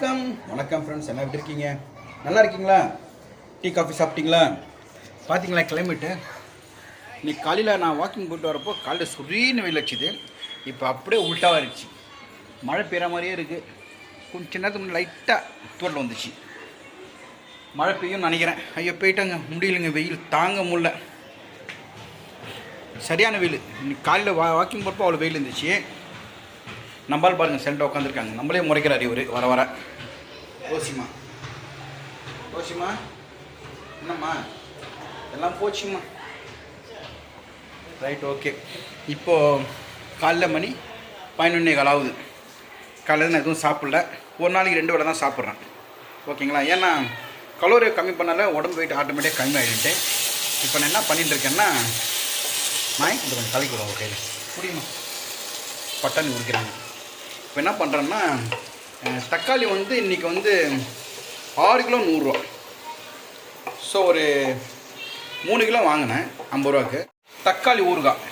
வணக்கம் வணக்கம் ஃப்ரெண்ட்ஸ், எல்லாம் எப்படி இருக்கீங்க? நல்லா இருக்கீங்களா? டீ காஃபி சாப்பிட்டீங்களா? பார்த்தீங்களா கிளைமேட்டு? இன்னைக்கு காலையில் நான் வாக்கிங் போட்டு வரப்போ காலையில் சுரீன்னு வெயில் அடிச்சுது. இப்போ அப்படியே உள்ட்டாக இருந்துச்சு. மழை பெய்கிற மாதிரியே இருக்குது. கொஞ்சம் நேரத்துக்கு முன்னாடி லைட்டாக தூரல் வந்துச்சு. மழை பெய்யும்னு நினைக்கிறேன். ஐயோ போயிட்டாங்க, முடியலைங்க, வெயில் தாங்க முடியல, சரியான வெயில். இன்னைக்கு காலையில் வாக்கிங் போகிறப்போ அவ்வளோ வெயில் இருந்துச்சு. நம்மளால் பாருங்கள் சென்டர் உட்காந்துருக்காங்க, நம்மளே முறைக்கிறார் இவர் வர வர. ஓசிமா ஓசிமா என்னம்மா எல்லாம் போச்சுமா. Right, okay. இப்போது காலைல மணி 11:15 ஆகுது. காலையில் நான் எதுவும் சாப்பிடல. ஒரு நாளைக்கு 2 வேளை தான் சாப்பிட்றேன், ஓகேங்களா? ஏன்னா கலோரியை கம்மி பண்ணால உடம்பு வெயிட் ஆட்டோமேட்டிக்காக கம்மி ஆகிடுச்சு. இப்போ நான் என்ன பண்ணிட்டு இருக்கேன்னா, நான் இந்த கொஞ்சம் தலைக்கு விடுவோம், ஓகே முடியுமா? பட்டாணி உரிக்கிறாங்க. இப்போ என்ன பண்ணுறேன்னா, தக்காளி வந்து இன்றைக்கி வந்து 6 கிலோ 100 ரூபா. ஸோ ஒரு 3 கிலோ வாங்கினேன் 50 ரூபாய்க்கு. தக்காளி ஊறுகாய்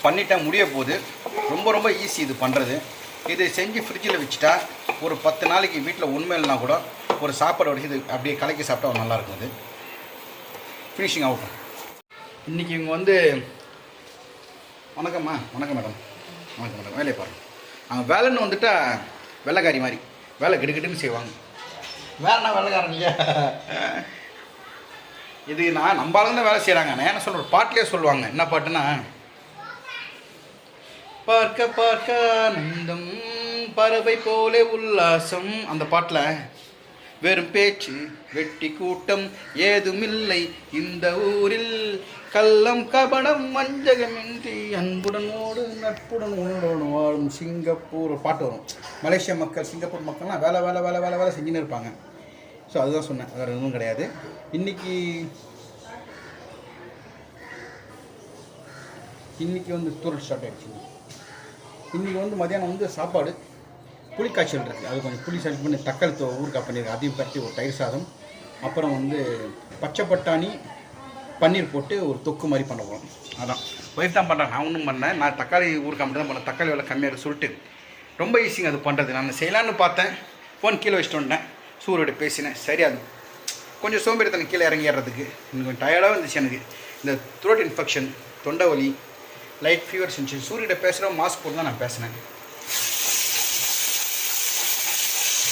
பண்ணிட்டேன், முடிய போகுது. ரொம்ப ரொம்ப ஈஸி இது பண்ணுறது. இது செஞ்சு ஃப்ரிட்ஜில் வச்சுட்டா ஒரு 10 நாளைக்கு வீட்டில் உண்மையில்னா கூட ஒரு சாப்பாடு வச்சு இது அப்படியே கலக்கி சாப்பிட்டா நல்லாயிருக்கும். இது ஃபினிஷிங் ஆகட்டும். இன்றைக்கி இவங்க வந்து வணக்கம்மா. வணக்கம் மேடம். வணக்கம் மேடம். வேலையை பாருங்கள். அவங்க வேலைன்னு வந்துட்டா வெள்ளைக்காரி மாதிரி வேலை கிடுக்கிட்டுன்னு செய்வாங்க. வேலைன்னா வெள்ளைக்காரன் இல்லையா? இது நான் நம்பாலும் தான் வேலை செய்கிறாங்க. நான் என்ன சொல்கிற பாட்டிலே சொல்லுவாங்க. என்ன பாட்டுன்னா, பார்க்க பார்க்க ஆனந்தம் பறவை போலே உல்லாசம். அந்த பாட்டில் வெறும் பேச்சு வெட்டி கூட்டம் ஏதுமில்லை இந்த ஊரில், கள்ளம் கபடம் வஞ்சகமின்றி அன்புடனோடு நட்புடன் உணர்வோடு வாழும் சிங்கப்பூர் பாட்டு வரும். மலேசியா மக்கள், சிங்கப்பூர் மக்கள்லாம் வேலை வேலை வேலை வேலை வேலை செஞ்சுன்னு இருப்பாங்க. ஸோ அதுதான் சொன்னேன், வேறு எதுவும் கிடையாது. இன்றைக்கி வந்து தூரல் ஸ்டார்ட் ஆகிடுச்சு. இன்றைக்கி வந்து மதியானம் வந்து சாப்பாடு புளிக்காய்ச்சல் இருக்குது. அது கொஞ்சம் புளி சரி பண்ணி தக்காளி ஊறுகாய் பண்ணியிருக்கேன். அதையும் பற்றி ஒரு தயிர் சாதம், அப்புறம் வந்து பச்சை பட்டாணி பன்னீர் போட்டு ஒரு தொக்கு மாதிரி பண்ண போகிறோம். அதான் ஒய்ஃப் தான் பண்ணுறேன், நான் ஒன்றும் பண்ணேன். நான் தக்காளி ஊறுகாய் மட்டும் தான் பண்ணேன். தக்காளி விலை கம்மியாக சொல்லிட்டு ரொம்ப ஈஸிங்க அது பண்ணுறது. நான் செய்யலான்னு பார்த்தேன், ஃபோன் கீழே வச்சுட்டு வந்தேன், சூரியோட பேசினேன். சரி, அது கொஞ்சம் சோம்பேறித்தனம் கீழே இறங்கிடுறதுக்கு கொஞ்சம் டயர்டாக இருந்துச்சு எனக்கு. இந்த த்ரோட் இன்ஃபெக்ஷன், தொண்டை வலி, லைட் ஃபீவர் செஞ்சு சூரியோட பேசுகிறோம். மாஸ்க் போட்டு தான் நான் பேசினேன்.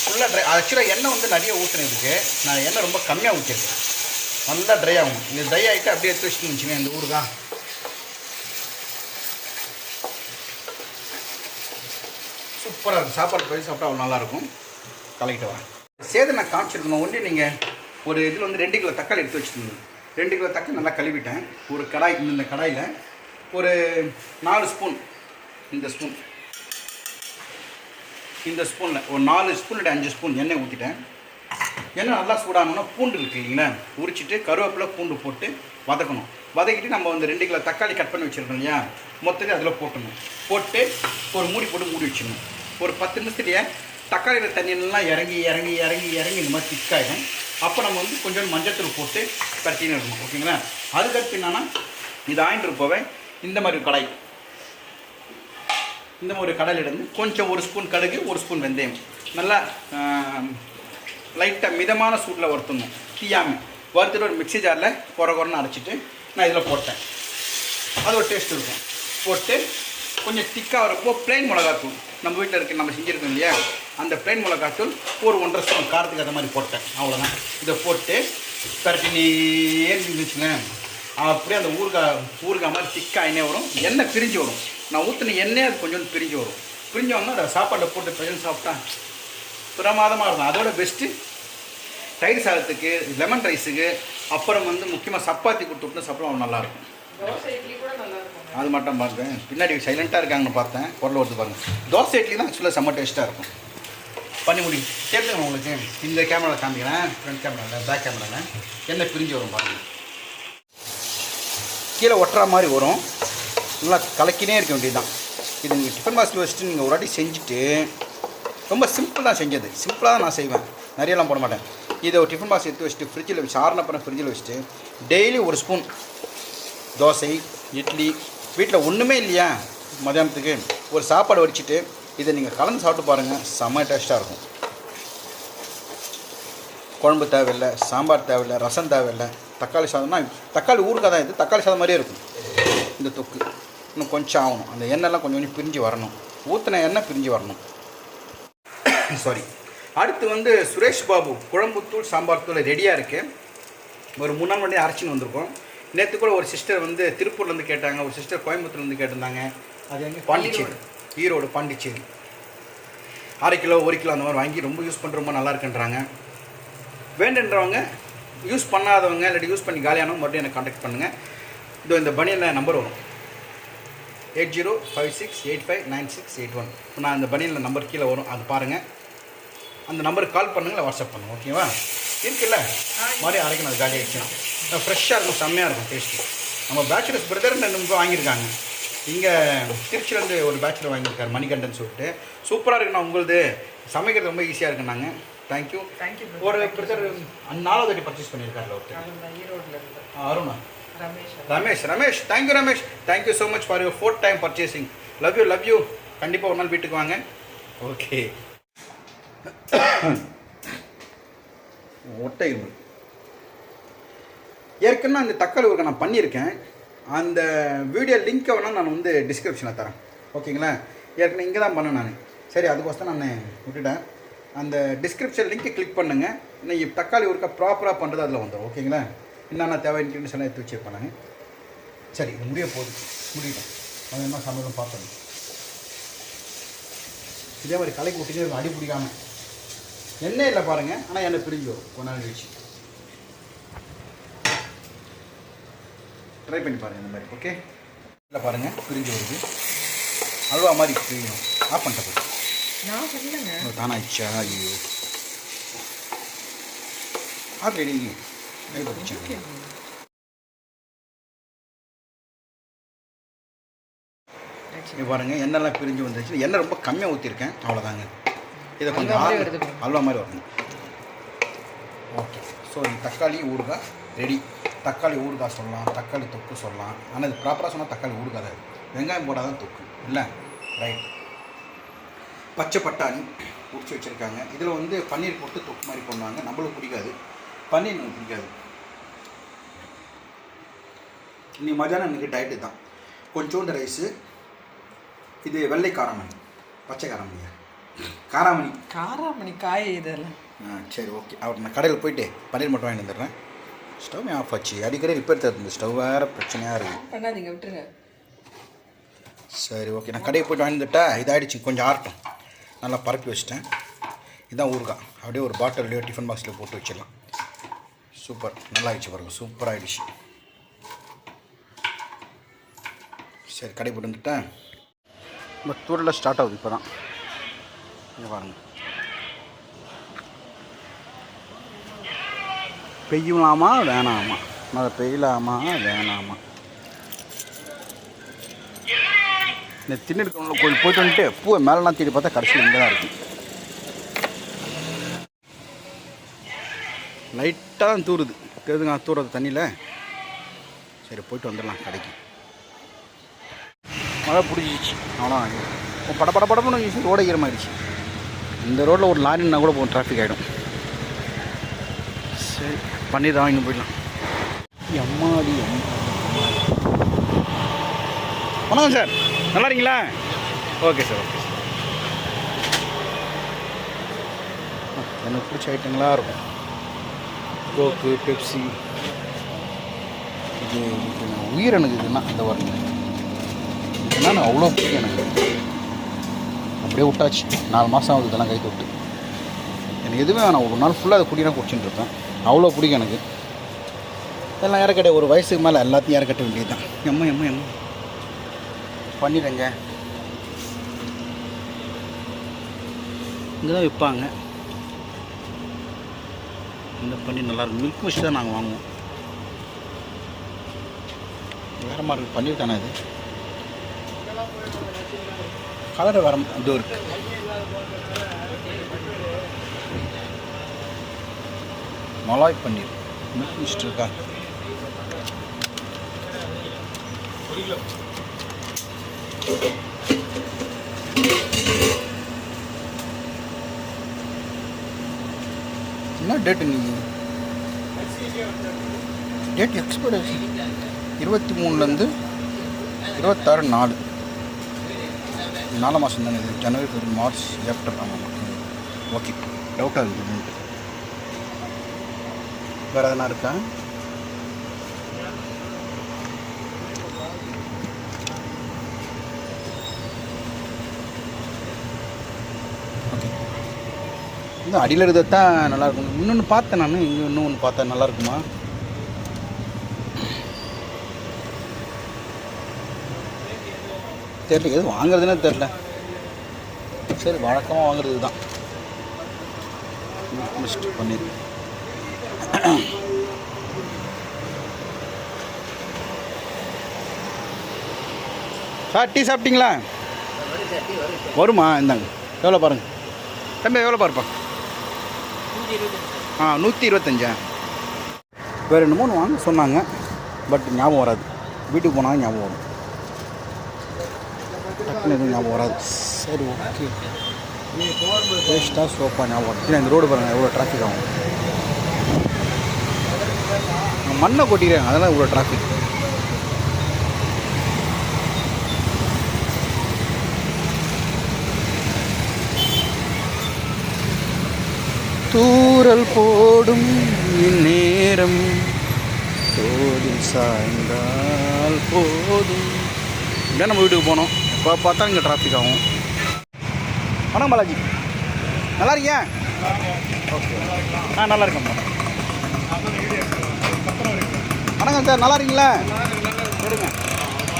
ஃபுல்லாக ட்ரை. ஆக்சுவலாக எண்ணெய் வந்து நிறைய ஊற்றினதுக்கு நான் எண்ணெய் ரொம்ப கம்மியாக ஊற்றிருக்கேன். நல்லா ட்ரை ஆகும். இது ட்ரை ஆகிட்டு அப்படியே எடுத்து வச்சுட்டு வச்சுங்க. இந்த ஊறுகாய் சூப்பராக இருக்கும். சாப்பாடு போய் சாப்பிட்டா அவ்வளோ நல்லாயிருக்கும். கலக்கிட்டு வரேன். சேதை நான் காமிச்சிருக்கணும். ஒன்றே நீங்கள் ஒரு இதில் வந்து 2 கிலோ தக்காளி எடுத்து வச்சுருந்தீங்க. 2 கிலோ தக்காளி நல்லா கழுவிட்டேன். ஒரு கடாய், இந்த கடாயில் ஒரு 4 ஸ்பூன், இந்த ஸ்பூனில் ஒரு 4 ஸ்பூன் 5 ஸ்பூன் எண்ணெய் ஊற்றிட்டேன். எண்ணெய் நல்லா சூடாகணும்னா பூண்டு இருக்குது இல்லைங்களா, உரிச்சிட்டு கருவேப்பிலை பூண்டு போட்டு வதக்கணும். வதக்கிட்டு நம்ம வந்து 2 கிலோ தக்காளி கட் பண்ணி வச்சுருக்கோம் இல்லையா, மொத்தத்தை அதில் போட்டணும். போட்டு ஒரு மூடி போட்டு மூடி வச்சிடணும். ஒரு 10 நிமிஷத்துலேயே தக்காளியில் தண்ணியெல்லாம் இறங்கி இறங்கி இறங்கி இறங்கி இந்த மாதிரி திக்காயிடும். அப்போ நம்ம வந்து கொஞ்சம் மஞ்சத்தூள் போட்டு பரட்டின்னு இருக்கணும், ஓகேங்களா? அதுக்கடுத்து என்னன்னா, இது ஆயிட்டு இருப்போவே இந்த மாதிரி கடாய், இந்த மாதிரி கடாயில் இருந்து கொஞ்சம் 1 ஸ்பூன் கடுகு, 1 ஸ்பூன் வெந்தயம் நல்லா லைட்டாக மிதமான சூட்டில் வறுத்துடணும். தீயாமல் வறுத்துட்டு ஒரு மிக்ஸி ஜாரில் குறன்னு அரைச்சிட்டு நான் இதில் போட்டேன். அது ஒரு டேஸ்ட் இருக்கும். போட்டு கொஞ்சம் திக்காக வரப்போ ப்ளைன் மிளகாத்தூள், நம்ம வீட்டில் இருக்க நம்ம செஞ்சுருக்கோம் இல்லையா, அந்த ப்ளைன் மிளகாத்தூள் ஒரு 1.5 ஸ்பூன் காரத்துக்கு அந்த மாதிரி போட்டேன். அவ்வளோதான். இதை போட்டு பரட்டினே இருந்துச்சுங்க. அப்படியே அந்த ஊறுகாய் மாதிரி திக்காயினே வரும். எண்ணெய் பிரிஞ்சு வரும். நான் ஊற்றின எண்ணெய் அது கொஞ்சம் பிரிஞ்சு வரும். பிரிஞ்சு வந்தால் அதை சாப்பாட்டில் போட்டு பையன் சாப்பிட்டா பிரமாதமாக இருக்கும். அதோட பெஸ்ட்டு தயிர் சாதத்துக்கு, லெமன் ரைஸுக்கு, அப்புறம் வந்து முக்கியமாக சப்பாத்தி கொடுத்துட்டு சாப்பிட நல்லாயிருக்கும். அது மட்டும் பார்த்தேன். பின்னாடி சைலண்ட்டாக இருக்காங்கன்னு பார்த்தேன், குரல் வருது பாருங்கள். தோசை இட்லி தான் ஆக்சுவலாக செம்ம டேஸ்ட்டாக இருக்கும். பண்ணி முடியும். கேட்குங்க உங்களுக்கு இந்த கேமராவில் காமிக்கிறேன், ஃப்ரண்ட் கேமராவில், பேக் கேமராவில் எண்ணெய் பிரிஞ்சு வரும் பாருங்கள். கீழே ஒட்டுற மாதிரி வரும். நல்லா கலக்கினே இருக்க வேண்டியது தான். இது நீங்கள் டிஃபன் பாக்ஸில் வச்சுட்டு நீங்கள் ஒரு வாட்டி செஞ்சுட்டு, ரொம்ப சிம்பிள் தான் செஞ்சது. சிம்பிளாக தான் நான் செய்வேன், நிறையெல்லாம் போட மாட்டேன். இதை ஒரு டிஃபன் பாக்ஸ் எடுத்து வச்சுட்டு ஃப்ரிட்ஜில் வச்சு ஆறுனப்புறம் ஃப்ரிட்ஜில் வச்சுட்டு டெய்லி 1 ஸ்பூன் தோசை, இட்லி, வீட்டில் ஒன்றுமே இல்லையா மதியானத்துக்கு ஒரு சாப்பாடு வடிச்சிட்டு இதை நீங்கள் கலந்து சாப்பிட்டு பாருங்கள், செம்ம டேஸ்ட்டாக இருக்கும். குழம்பு தேவையில்லை, சாம்பார் தேவையில்லை, ரசம் தேவையில்லை. தக்காளி சாதம்னா தக்காளி ஊறுகாய் தான். இது தக்காளி சாதம் மாதிரியே இருக்கும். இந்த தொக்கு இன்னும் கொஞ்சம் ஆகணும். அந்த எண்ணெய்லாம் கொஞ்சம் கொஞ்சம் பிரிஞ்சு வரணும். ஊற்றின எண்ணெய் பிரிஞ்சு வரணும். சாரி. அடுத்து வந்து சுரேஷ் பாபு குழம்புத்தூள் சாம்பார் தூள் ரெடியாக இருக்குது. ஒரு 3 நாள் முன்னாடி அரைச்சின்னு வந்திருக்கோம். நேற்று கூட ஒரு சிஸ்டர் வந்து திருப்பூர்லேருந்து கேட்டாங்க, ஒரு சிஸ்டர் கோயம்புத்தூர்லேருந்து கேட்டிருந்தாங்க. அது எங்கே? பாண்டிச்சேரி, ஈரோடு பாண்டிச்சேரி. 1/2 கிலோ 1 கிலோ அந்த மாதிரி வாங்கி ரொம்ப யூஸ் பண்ணுற ரொம்ப நல்லா இருக்குன்றாங்க. வேண்டுன்றவங்க, யூஸ் பண்ணாதவங்க இல்லாட்டி யூஸ் பண்ணி காலியானவங்க மறுபடியும் எனக்கு கான்டாக்ட் பண்ணுங்கள். இந்த பனியனில் நம்பர் வரும் 8056859681. இப்போ நான் அந்த பனியனில் நம்பர் கீழே வரும், அது பாருங்கள். அந்த நம்பருக்கு கால் பண்ணுங்கள், வாட்ஸ்அப் பண்ணுங்கள். ஓகேவா? இருக்குல்ல மாதிரி அரைக்கணும். அது காலி ஆகிடுச்சுன்னா ஃப்ரெஷ்ஷாக இருக்கும், செம்மையாக இருக்கும் டேஸ்ட்டு. நம்ம பேச்சுலர்ஸ் பிரதர் 2 நிமிஷம் வாங்கியிருக்காங்க. இங்கே திருச்சியிலேருந்து ஒரு பேச்சுலர் வாங்கியிருக்காரு, மணிகண்டன் சொல்லிட்டு. சூப்பராக இருக்குண்ணா உங்களுது, சமைக்கிறது ரொம்ப ஈஸியாக இருக்குன்னாங்க. தேங்க்யூ. ஒரு பிரதர் 4வது வாட்டி பர்ச்சேஸ் பண்ணியிருக்காரு ஒருத்தர், Aruna Ramesh. Thank you Ramesh, thank you so much for your 4th time purchasing. Love you. கண்டிப்பாக ஒரு நாள் வீட்டுக்கு வாங்க. ஓகே. ஒட்டை இருமல். ஏற்கனவே அந்த தக்காளி ஊறுகாய் நான் பண்ணியிருக்கேன். அந்த வீடியோ லிங்க்கை வேணால் நான் வந்து டிஸ்கிரிப்ஷனில் தரேன். ஓகேங்களா? ஏற்கனவே இங்கே தான் பண்ணேன் நான். சரி, அதுக்கோசம் நான் விட்டுட்டேன். அந்த டிஸ்கிரிப்ஷன் லிங்க்கை கிளிக் பண்ணுங்கள். நீங்கள் தக்காளி ஊறுகாய் ப்ராப்பராக பண்ணுறது அதில் வந்துடும். ஓகேங்களா? என்னென்ன தேவை இன்க்ரீடியன்ஸ் எல்லாம் எடுத்து வச்சு பண்ணாங்க. சரி, இது முடிய போகுது, முடியட்டும். அது என்ன சமையலும் பார்க்கணும். இதே மாதிரி கலைக்கு விட்டுட்டு அடி பிடிக்காமல் எண்ணெய் இல்லை பாருங்கள். ஆனால் எண்ணெய் பிரிஞ்சு வரும் கொஞ்ச நாள் கழிச்சு. ட்ரை பண்ணி பாருங்கள் இந்த மாதிரி. ஓகே, இல்லை பாருங்கள் பிரிஞ்சு வருது, அல்வா மாதிரி பிரியும். ஆஃப் பண்ணிட்ட போய் தானாச்சா? ஐயோ, ஆல்ரெடி பாருங்கள் எண்ணெய்லாம் பிரிஞ்சு வந்துருச்சு. எண்ணெய் ரொம்ப கம்மியாக ஊற்றிருக்கேன், அவ்வளோதாங்க. இதை கொஞ்சம் அல்வா மாதிரி வரணும். ஓகே. ஸோ தக்காளி ஊறுகாய் ரெடி. தக்காளி ஊறுகாய் சொல்லலாம், தக்காளி தொக்கு சொல்லலாம். ஆனால் இது ப்ராப்பராக சொன்னால் தக்காளி ஊறுகாய் தான். வெங்காயம் போட்டால் தான் தொக்கு இல்லை? ரைட். பச்சை பட்டாணி உடிச்சு வச்சுருக்காங்க. இதில் வந்து பன்னீர் போட்டு தொக்கு மாதிரி பண்ணுவாங்க. நம்மளுக்கு பிடிக்காது பன்னீர், நமக்கு பிடிக்காது. இன்னைக்கு மதியானம் இன்றைக்கி டயட்டு தான். கொஞ்சோண்டு ரைஸு. இது வெள்ளை காராமணி, பச்சை காராமணி காய் இதெல்லாம். சரி, ஓகே. அவர் நான் கடையில் போயிட்டு பன்னீர் மட்டும் வாங்கி வந்துடுறேன். ஸ்டவ் ஆஃப் ஆச்சு. அடிக்கடி ரிப்பேர் தருது ஸ்டவ், வேறு பிரச்சனையாக இருக்குது. பண்ணாதீங்க, விட்டுருங்க. சரி, ஓகே. நான் கடையை போய்ட்டு வாங்கி வந்துட்டா இதாகிடுச்சு. கொஞ்சம் ஆறட்டும். நல்லா பரப்பி வச்சிட்டேன். இதுதான் ஊறுகாய். அப்படியே ஒரு பாட்டிலையோ டிஃபன் பாக்ஸில் போட்டு வச்சிடலாம். சூப்பர், நல்லா ஆகிடுச்சு பாருங்கள். சூப்பராக ஆகிடுச்சு. சரி, கடை போட்டு வந்துட்டேன். நம்ம தூரில் ஸ்டார்ட் ஆகுது இப்போ தான். இங்கே பாருங்கள், பெய்யலாமா வேணாமா, அதை பெய்யலாமா வேணாமா. இந்த திண்ணெடுக்கணும் கோயில் போய்ட்டு வந்துட்டு பூவை மேலெலாம் தேடி பார்த்தா கடைசியில் இங்கே தான் இருக்குது. லைட்டாக தான் தூருது, தெரியுதுங்க தூரது தண்ணியில். சரி, போய்ட்டு வந்துடலாம் கடைக்கு. மழை பிடிச்சிச்சு, அவ்வளோ படப்படப்படப்படன்னு ரோட ஈரமாகிடுச்சு. இந்த ரோட்டில் ஒரு லாரின்னா கூட போகும், டிராஃபிக் ஆகிடும். சரி, பன்னீர் தான் வாங்கி போயிடலாம். எம்மாடி வணக்கம் சார், நல்லா இருக்கீங்களா? Okay sir, okay sir. எனக்கு பிடிச்ச ஐட்டங்களாக இருக்கும். கோக்கு, பெப்சி. இது உயிர் எனக்கு. இதுன்னா இந்த வாரம் இதுனா அவ்வளோ பிடிக்கும் எனக்கு. அப்படியே விட்டாச்சு. 4 மாதம் ஆகுது இதெல்லாம் கை தொட்டு. எனக்கு எதுவுமே வேணாம். ஒரு நாள் ஃபுல்லாக அதை குடினா குடிச்சுட்டு இருப்பேன். அவ்வளோ பிடிக்கும் எனக்கு. இதெல்லாம் இறக்கட்ட ஒரு வயசுக்கு மேலே எல்லாத்தையும் இறக்கட்ட வேண்டியது தான். எம்மா பண்ணிடுங்க. இங்கே தான் விற்பாங்க. இந்த பன்னீர் நல்லாயிருக்கும். மில்க் மிஸ்ட் தான் நாங்கள் வாங்குவோம். வேறு மாதிரி இருக்குது. பன்னீர் தானே இது? கலர் வேறு இது இருக்குது. மலாய் பன்னீர், மில்க் மிஸ்ட் இருக்கா? என்ன டேட்டு நீ டேட் எக்ஸ்பைரி 23லேருந்து 26/4 4 மாதம் தானே இது. ஜனவரி, ஃபெப்ரவரி, மார்ச், ஏப்ரல். ஆமாம் ஓகே. டவுட்டாக இருக்குதுன்ட்டு வேறு எதனா இருக்கா? ஓகே. இந்த அடியில் இருக்கிறதான் நல்லாயிருக்கும். இன்னொன்று பார்த்தேன் நான், இங்கே இன்னும் ஒன்று பார்த்தேன். நல்லாயிருக்குமா? தெரியல, எது வாங்குறதுன்னே தெரில. சரி, வழக்கமாக வாங்குறது தான். மிஸ்ட் பன்னீர். சார் டீ சாப்பிட்டீங்களா? வருமா? இந்தாங்க. எவ்வளோ பாருங்க தம்பி, எவ்வளோ பாருப்பா? 125. வேறு என்னமோ ஒன்று வாங்க சொன்னாங்க, பட் ஞாபகம் வராது. வீட்டுக்கு போனாலும் ஞாபகம் வரும், டக்குன்னு எதுவும் ஞாபகம் வராது. சரி ஓகே. வேஸ்ட்டாக சோப்பா ஞாபகம் வரும். இல்லை, இந்த ரோடு பாருங்கள் எவ்வளோ டிராஃபிக் ஆகும். மண்ணை கொட்டிக்கிறாங்க, அதெல்லாம் இவ்வளோ டிராஃபிக். தூரல் போடும் இந்நேரம் தோதில் சாய்ந்தால் போதும். இதான் நம்ம வீட்டுக்கு போனோம். இப்போ பார்த்தா இங்கே டிராஃபிக் ஆகும். வணக்கம் பாலாஜி, நல்லா இருக்கீங்க? ஓகே. நல்லா இருக்கேன். வணக்கம் சார், நல்லா இருக்கீங்களா? சரிங்க.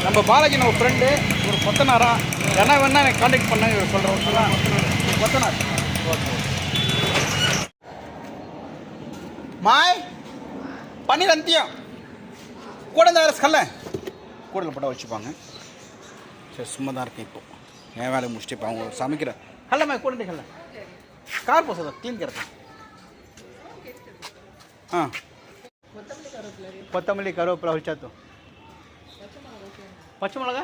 நம்ம பாலாஜி நம்ம ஃப்ரெண்டு, ஒரு கொத்தனாரா. என்ன வேணா எனக்கு கான்டாக்ட் பண்ண சொல்கிறேன். கொத்தனார். ஓகே. மாய் பன்னீர் அந்தியம் கூட இந்த வேறு கல்ல கூடல போட்டால் வச்சுப்பாங்க. சரி, சும்மா தான் இருக்கேன் இப்போ. என் வேலையை முடிச்சுட்டு இப்போ அவங்க சமைக்கிற கல்லம்மா கூட கல்ல கார் போசா க்ளீன் கிடக்கு. கொத்தமல்லி கருவேப்பிலை வச்சாத்தோம். பச்சை மிளகா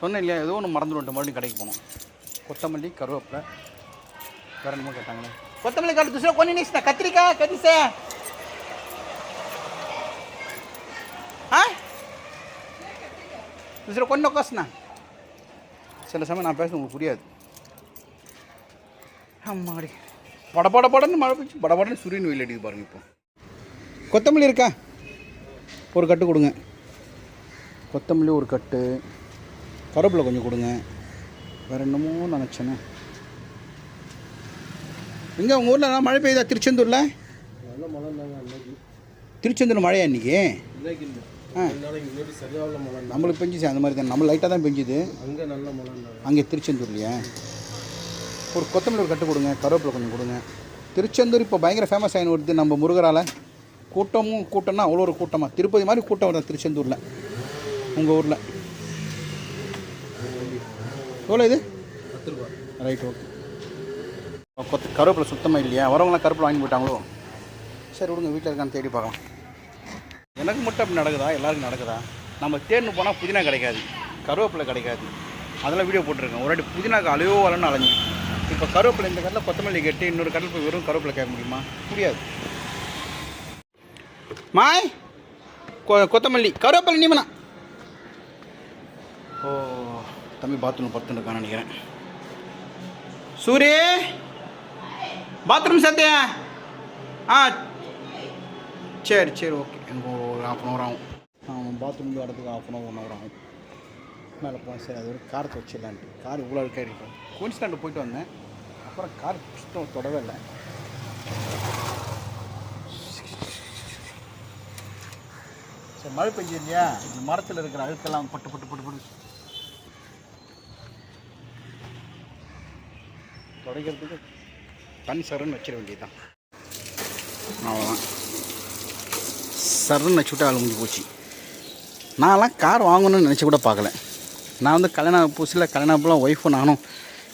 சொன்னேன் இல்லையா, ஏதோ ஒன்று மறந்துவிட்டு மறுபடியும் கடைக்கு போகணும். கொத்தமல்லி கருவேப்பிலை வேறு என்னமோ கேட்டாங்களே. கொத்தமல்லி காடு दूसरा कोणी नाही. कत्रिका कधी से दूसरा कोण नकोस ना. சில சமயம் நான் பேச உங்களுக்கு புரியாது. அம்மாடி படன்னு மழை பிடிச்சி படன்னு சூரியன் வெயில் அடிக்குது பாருங்க. இப்போ கொத்தமல்லி இருக்கா? ஒரு கட்டு கொடுங்க. கொத்தமல்லி ஒரு கட்டு, கருவேப்பிலை கொஞ்சம் கொடுங்க. வேறு என்னமோ நினச்சேனே. எங்கே உங்கள் ஊரில் நல்லா மழை பெய்யுதா? திருச்செந்தூரில் திருச்செந்தூர் மழையா இன்றைக்கி? நம்மளுக்கு பெஞ்சிச்சு அந்த மாதிரி தான். நம்ம லைட்டாக தான் பெஞ்சுது. அங்கே திருச்செந்தூர்லையா? ஒரு கொத்தமல்லி ஒரு கட்டு கொடுங்க, கருவேப்பிலை கொஞ்சம் கொடுங்க. திருச்செந்தூர் இப்போ பயங்கர ஃபேமஸ் ஆகின்னு வருது நம்ம முருகரால். கூட்டம்னா அவ்வளோ ஒரு கூட்டமாக, திருப்பதி மாதிரி கூட்டம் வருது திருச்செந்தூரில். உங்கள் ஊரில் எவ்வளோ இது? 10 ரூபா. Right, okay. கருவேப்பிலை சுத்தமாக இல்லையா? வரவங்களாம் கருவேப்பிலை வாங்கி போயிட்டாங்களோ? சரி விடுங்க, வீட்டில் இருக்கான்னு தேடி பார்க்கலாம். எனக்கு மட்டும் அப்படி நடக்குதா? எல்லாருக்கும் நடக்குதா? நம்ம தேர்னு போனால் புதினா கிடைக்காது, கருவேப்பிலை கிடைக்காது. அதெல்லாம் வீடியோ போட்டிருக்கேன். ஒரு வாட்டி புதினாக்கு அலைன்னு அலைஞ்சு. இப்போ கருவேப்பிலை இந்த கட்டில் கொத்தமல்லி கட்டி இன்னொரு கட்டில் போய் வெறும் கருவேப்பிலை கேட்க முடியுமா? முடியாது. மாய் கொத்தமல்லி கருவேப்பிலை நீமனா. ஓ தம்பி பாத்ரூம் படுத்துன்னு இருக்கான்னு நினைக்கிறேன். சூரிய பாத்ரூம் சத்தியா? சரி ஓகே. எனக்கு ஒரு 1/2 ஆகும். பாத்ரூம் வரதுக்கு 1/2 ஆகும். மேலே போனேன். சரி, அது ஒரு காரத்தை வச்சிடலான்ட்டு. கார் இவ்வளோ இருக்கா இருக்கும். குயின்ஸ்லாண்டு போயிட்டு வந்தேன். அப்புறம் கார் புஷ்டம் தொடவே இல்லை. சரி, மழை பெஞ்சு இல்லையா? இந்த மரத்தில் இருக்கிற அழுக்கெல்லாம் பட்டு துடைக்கிறதுக்கு தண்ணி சருன்னு வச்சிட வேண்டியது தான். அவ்வளோதான். சருன்னு வச்சுவிட்டு ஆள் முடிஞ்சு போச்சு. நான்லாம் கார் வாங்கணும்னு நினச்சி கூட பார்க்கல. நான் வந்து கல்யாணப்பெல்லாம் ஒய்ஃபும் நானும்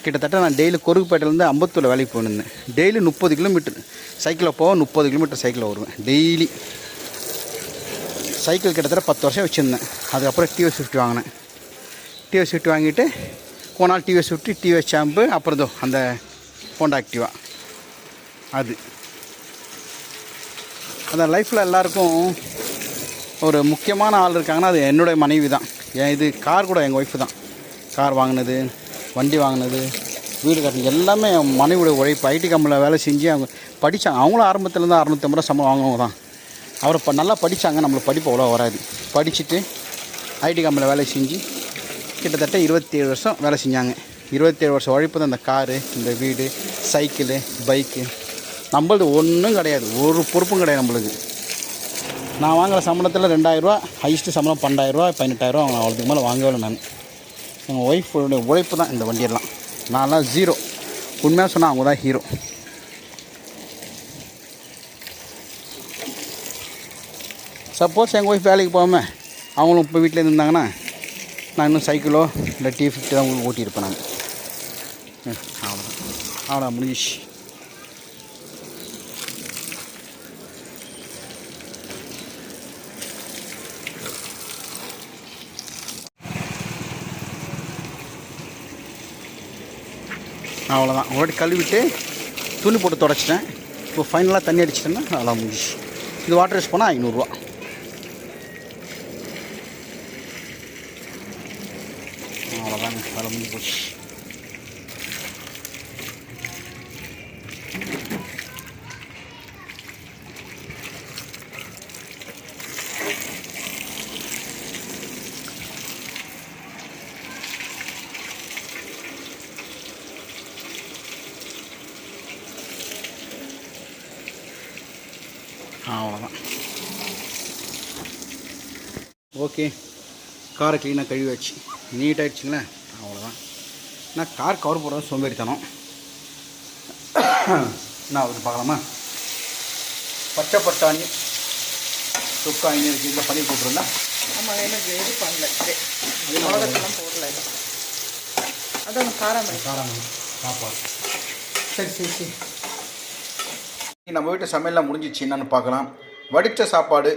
கிட்டத்தட்ட நான் டெய்லி கொருக்குப்பேட்டையிலேருந்து அம்பத்தூரில் வேலைக்கு போயிருந்தேன். டெய்லி 30 கிலோமீட்டர் சைக்கிளில் போக, 30 கிலோமீட்டர் சைக்கிளில் வருவேன் டெய்லி. சைக்கிள் கிட்டத்தட்ட 10 வருஷம் வச்சுருந்தேன். அதுக்கப்புறம் டிவிஎஸ் 50 வாங்கினேன். டிவிஎஸ் 50 வாங்கிட்டு போனால் டிவிஎஸ் 50, டிவிஎஸ் சாம்பு, அப்புறம் அந்த ஹோண்டா ஆக்டிவா. அது அந்த லைஃப்பில் எல்லாருக்கும் ஒரு முக்கியமான ஆள் இருக்காங்கன்னா அது என்னுடைய மனைவி தான். இது கார் கூட எங்கள் ஒய்ஃபு தான். கார் வாங்கினது, வண்டி வாங்கினது, வீடு கட்டினது எல்லாமே மனைவியோட உழைப்பு. ஐடி கம்பெனியில் வேலை செஞ்சு அவங்க படித்தாங்க. அவங்களும் ஆரம்பத்துலேருந்து 650 ரூபா சம்பளம் வாங்கினவங்க தான். அவர் நல்லா படித்தாங்க. நம்மளுக்கு படிப்பு அவ்வளோ வராது. படிச்சுட்டு ஐடி கம்பெனியில் வேலை செஞ்சு கிட்டத்தட்ட 27 வருஷம் வேலை செஞ்சாங்க. 27 வருஷம் உழைப்பு தான் இந்த காரு, இந்த வீடு, சைக்கிளு, பைக்கு. நம்மளது ஒன்றும் கிடையாது, ஒரு பொறுப்பும் கிடையாது நம்மளுக்கு. நான் வாங்குகிற சம்பளத்தில் 2000 ரூபா, ஹைஸ்ட்டு சம்பளம் 12,000 ரூபா, 18,000 ரூபா. அவ்வளோதுக்கு மேலே வாங்கவே இல்லை நான். எங்கள் ஒய்ஃபோட உழைப்பு தான் இந்த வண்டியெல்லாம். நான்லாம் ஜீரோ. உண்மையாக சொன்னால் அவங்க தான் ஹீரோ. சப்போஸ் எங்கள் ஒய்ஃப் வேலைக்கு போகாமல் அவங்களும் இப்போ வீட்டில் இருந்தாங்கன்னா நான் இன்னும் சைக்கிளோ இல்லை T50 தான் உங்களுக்கு ஓட்டியிருப்பேன் நான். அவ்வளோ முடிஞ்சிச்சு. அவ்வளோதான். ஒரு கழுவிட்டு துணி போட்டு தொடச்சிட்டேன். இப்போ ஃபைனலாக தண்ணி அடிச்சிட்டேன்னா அவ்வளோ முடிஞ்சிச்சு. இது வாட்டர் யூஸ் பண்ணால் 500 ரூபா. அவ்வளோதாங்க, வேலை முடிஞ்சு போச்சு. அவ்வளோதான். ஓகே, காரை க்ளீனாக கழுவி வச்சு நீட்டாகிடுச்சிங்களே. அவ்வளோதான். நான் கார் கவர் போடுறது சோம்பேறித்தனம். நான் அது பார்க்கலாமா? பச்சை பட்டாணி சுக்காணி இருக்குது. இதில் பண்ணி போட்டுருந்தா ஆமாம், எனக்கு இது பண்ணல, மிளகத்தெல்லாம் போடல. அதான் காராமணி சாப்பாடு. சரி. நம்ம வீட்டு சமையல்லாம் முடிஞ்சிச்சு. என்னென்னு பார்க்கலாம். வடித்த சாப்பாடு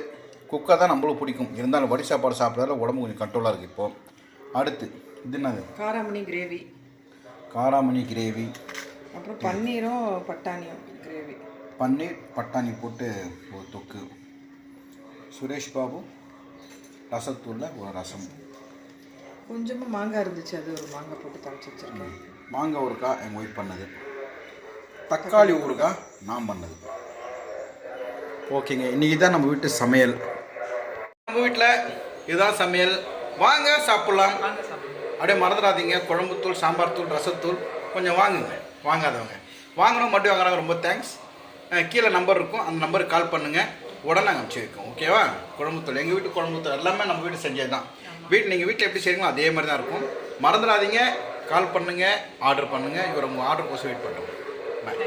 குக்கர் தான் நம்மளுக்கு பிடிக்கும். இருந்தாலும் வடி சாப்பாடு சாப்பிட்றதுல உடம்பு கொஞ்சம் கண்ட்ரோலாக இருக்குது. இப்போது அடுத்து இது என்னது? காராமணி கிரேவி. அப்புறம் பன்னீரும் பட்டாணியும் கிரேவி. பன்னீர் பட்டாணி போட்டு ஒரு தொக்கு. சுரேஷ் பாபு ரசத்தூளில் ஒரு ரசம். கொஞ்சமாக மாங்காய் இருந்துச்சு, அது ஒரு மாங்காய் போட்டு தழைச்சி வச்சுருக்கேன். மாங்காய் ஊறுகாய் எங்கள் ஒய்ஃப் பண்ணது. தக்காளி ஊறுகாய் நான் பண்ணது. ஓகேங்க, இன்றைக்கி தான் நம்ம வீட்டு சமையல். நம்ம வீட்டில் இதுதான் சமையல். வாங்க சாப்பிட்லாம். அப்படியே மறந்துடாதீங்க, குழம்புத்தூள், சாம்பார் தூள், ரசத்தூள் கொஞ்சம் வாங்குங்க. வாங்காதவங்க வாங்கணும், மட்டும் வாங்குறாங்க. ரொம்ப தேங்க்ஸ். கீழே நம்பர் இருக்கும், அந்த நம்பருக்கு கால் பண்ணுங்கள். உடனே நாங்கள் அனுப்பிச்சி வைக்கோம். ஓகேவா? குழம்புத்தூள் எங்கள் வீட்டு குழம்புத்தூள் எல்லாமே நம்ம வீட்டு செஞ்சது தான். நீங்கள் வீட்டில் எப்படி செய்வீங்களோ அதே மாதிரி தான் இருக்கும். மறந்துடாதீங்க, கால் பண்ணுங்கள், ஆர்டர் பண்ணுங்கள். இவர் உங்கள் ஆர்டர் கோசம் வெயிட் பண்ணுறோம். பாய்.